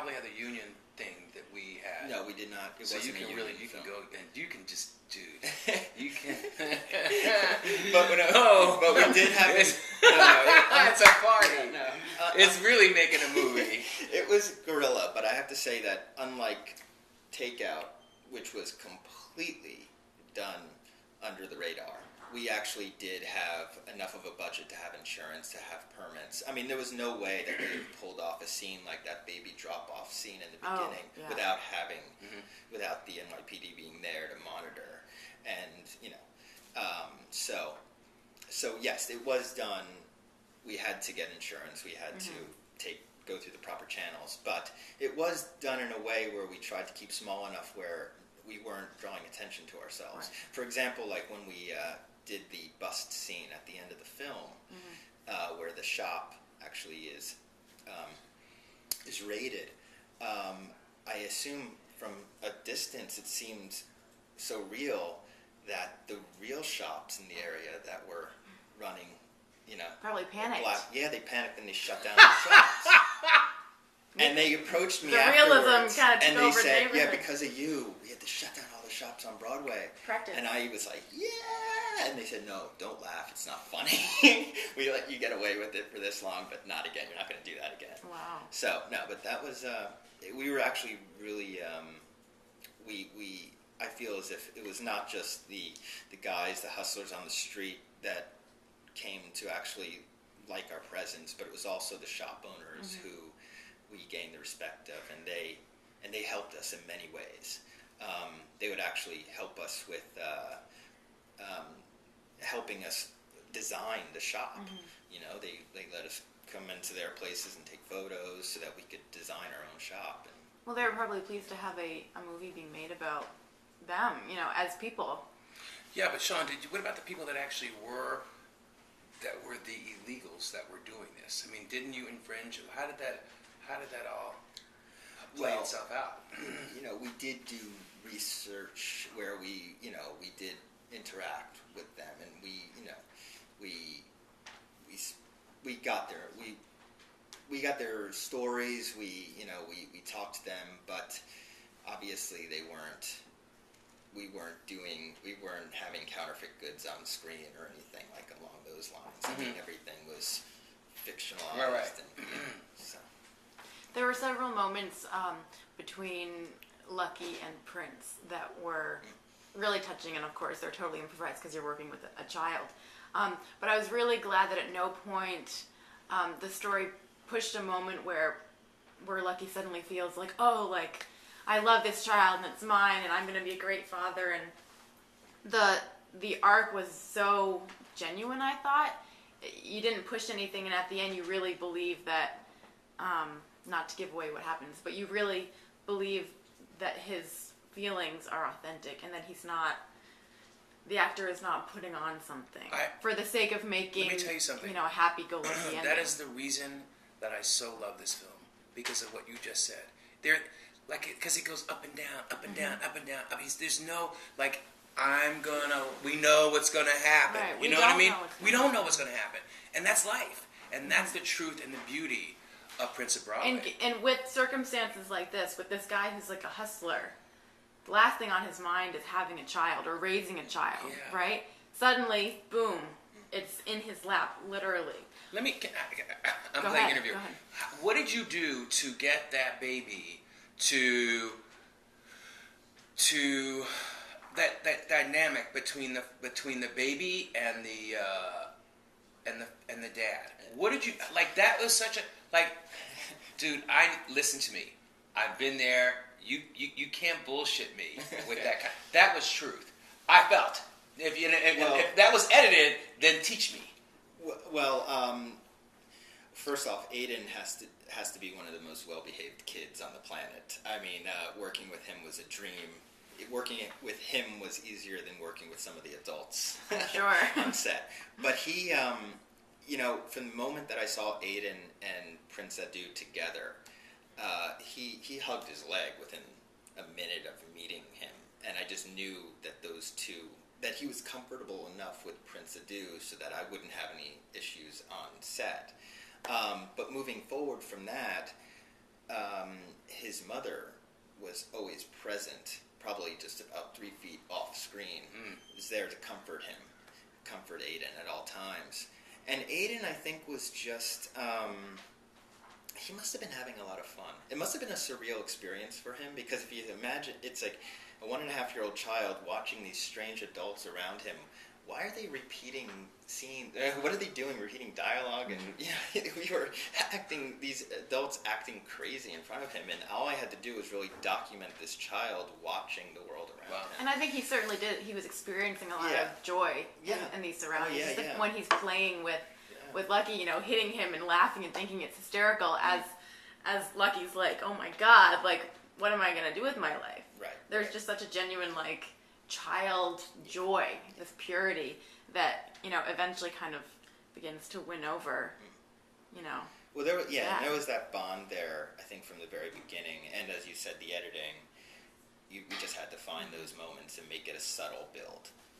probably had the union thing that we had. No, we did not. It so you wasn't can a really, union you film. can go and you can just, dude, you can. but we did have. It's a party. No, it's really making a movie. It was guerrilla, but I have to say that unlike Takeout, which was completely done under the radar, we actually did have enough of a budget to have insurance, to have permits. I mean, there was no way that we could have pulled off a scene like that baby drop-off scene in the beginning without having, without the NYPD being there to monitor. And, you know, so yes, it was done. We had to get insurance. We had to go through the proper channels. But it was done in a way where we tried to keep small enough where we weren't drawing attention to ourselves. Right. For example, like when we did the bust scene at the end of the film, where the shop actually is raided. I assume from a distance it seemed so real that the real shops in the area that were running, you know, probably panicked. They panicked and they shut down the shops. And they approached me afterwards. The realism kind of took and they over said, the neighborhood. "Yeah, because of you, we had to shut down all the shops on Broadway." Practice. And I was like, "Yeah!" And they said, "No, don't laugh. It's not funny. We let you get away with it for this long, but not again. You're not going to do that again." Wow. So no, but that was we were actually really I feel as if it was not just the guys, the hustlers on the street that came to actually like our presence, but it was also the shop owners who we gained the respect of, and they helped us in many ways. They would actually help us with helping us design the shop. You know, they let us come into their places and take photos so that we could design our own shop. And well, they were probably pleased to have a movie being made about them, you know, as people. Yeah, but Sean, what about the people that actually were the illegals that were doing this? I mean, didn't you infringe? How did that all play itself out? You know, we did do research where we did interact with them, and we got their stories. We talked to them, but obviously we weren't having counterfeit goods on screen or anything like along those lines. I mean, everything was fictionalized. Right. So. There were several moments between Lucky and Prince that were really touching, and of course they're totally improvised because you're working with a child. But I was really glad that at no point the story pushed a moment where Lucky suddenly feels like, oh, like I love this child and it's mine and I'm going to be a great father. And the arc was so genuine, I thought. You didn't push anything, and at the end you really believe that, not to give away what happens, but you really believe that his feelings are authentic and that the actor is not putting on something for the sake of making, let me tell you something. You know, a happy-go-lucky ending. That is the reason that I so love this film, because of what you just said. Because it goes up and down, up and down, up and down. I mean, there's no, like, we know what's going to happen. Right, you know what I mean? We don't know what's going to happen. And that's life. And that's the truth and the beauty of Prince of Broadway. And with circumstances like this, with this guy who's like a hustler, the last thing on his mind is having a child or raising a child, right? Suddenly, boom, it's in his lap, literally. I'm playing an interview. Go ahead. What did you do to get that baby to that dynamic between the baby and the dad? What did you like? That was such a dude. Listen to me. I've been there. You can't bullshit me with that kind. That was truth. I felt. If that was edited, then teach me. Well, first off, Aiden has to be one of the most well-behaved kids on the planet. I mean, working with him was a dream. Working with him was easier than working with some of the adults on set. But he, from the moment that I saw Aiden and Prince Adu together, he hugged his leg within a minute of meeting him, and I just knew that those two, that he was comfortable enough with Prince Adu so that I wouldn't have any issues on set. But moving forward from that, his mother was always present, probably just about 3 feet off screen, was there to comfort him, comfort Aiden at all times. And Aiden, I think, was just, he must have been having a lot of fun. It must have been a surreal experience for him, because if you imagine, it's like a 1.5-year-old child watching these strange adults around him. Why are they repeating scenes? What are they doing? Repeating dialogue? And we were these adults acting crazy in front of him, and all I had to do was really document this child watching the world around him. And I think he certainly did. He was experiencing a lot of joy in these surroundings. When he's playing with Lucky, hitting him and laughing and thinking it's hysterical, as Lucky's like, oh my God, like, what am I going to do with my life? Right. There's just such a genuine, like, child joy, this purity that, eventually kind of begins to win over, Well, there was that bond there, I think, from the very beginning. And as you said, the editing, we just had to find those moments and make it a subtle build.